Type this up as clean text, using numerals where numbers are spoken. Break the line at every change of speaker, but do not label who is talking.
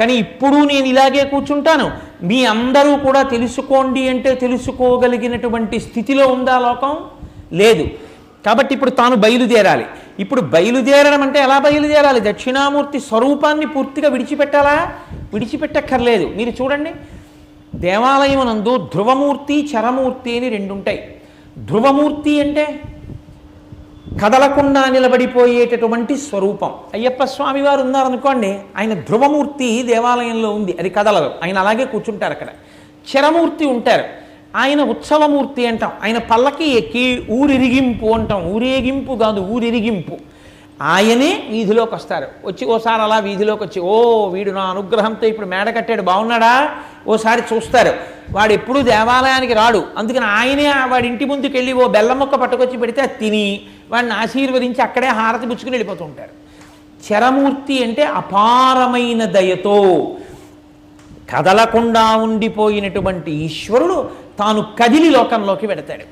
కానీ ఇప్పుడు నేను ఇలాగే కూర్చుంటాను, మీ అందరూ కూడా తెలుసుకోండి అంటే తెలుసుకోగలిగినటువంటి స్థితిలో ఉందా లోకం? లేదు. కాబట్టి ఇప్పుడు తాను బయలుదేరాలి. ఇప్పుడు బయలుదేరడం అంటే ఎలా బయలుదేరాలి? దక్షిణామూర్తి స్వరూపాన్ని పూర్తిగా విడిచిపెట్టాలా? విడిచిపెట్టక్కర్లేదు. మీరు చూడండి, దేవాలయమునందు ధ్రువమూర్తి చరమూర్తి అని రెండు ఉంటాయి. ధ్రువమూర్తి అంటే కదలకుండా నిలబడిపోయేటటువంటి స్వరూపం. అయ్యప్ప స్వామి వారు ఉన్నారనుకోండి, ఆయన ధ్రువమూర్తి దేవాలయంలో ఉంది, అది కదలదు, ఆయన అలాగే కూర్చుంటారు అక్కడ. చరమూర్తి ఉంటారు, ఆయన ఉత్సవమూర్తి అంటాం, ఆయన పల్లకి ఎక్కి ఊరిరిగింపు అంటాం, ఊరేగింపు కాదు ఊరిరిగింపు. ఆయనే వీధిలోకి వస్తారు. వచ్చి ఓసారి అలా వీధిలోకి వచ్చి, ఓ వీడు నా అనుగ్రహంతో ఇప్పుడు మేడ కట్టాడు బాగున్నాడా, ఓసారి చూస్తారు. వాడు ఎప్పుడూ దేవాలయానికి రాడు, అందుకని ఆయనే వాడి ఇంటి ముందుకు వెళ్ళి ఓ బెల్లం మొక్క పట్టుకొచ్చి పెడితే అది తిని వాడిని ఆశీర్వదించి అక్కడే హారతి పుచ్చుకుని వెళ్ళిపోతూ ఉంటారు. చరమూర్తి అంటే అపారమైన దయతో కదలకుండా ఉండిపోయినటువంటి ఈశ్వరుడు తాను కదిలి లోకంలోకి వెడతాడు.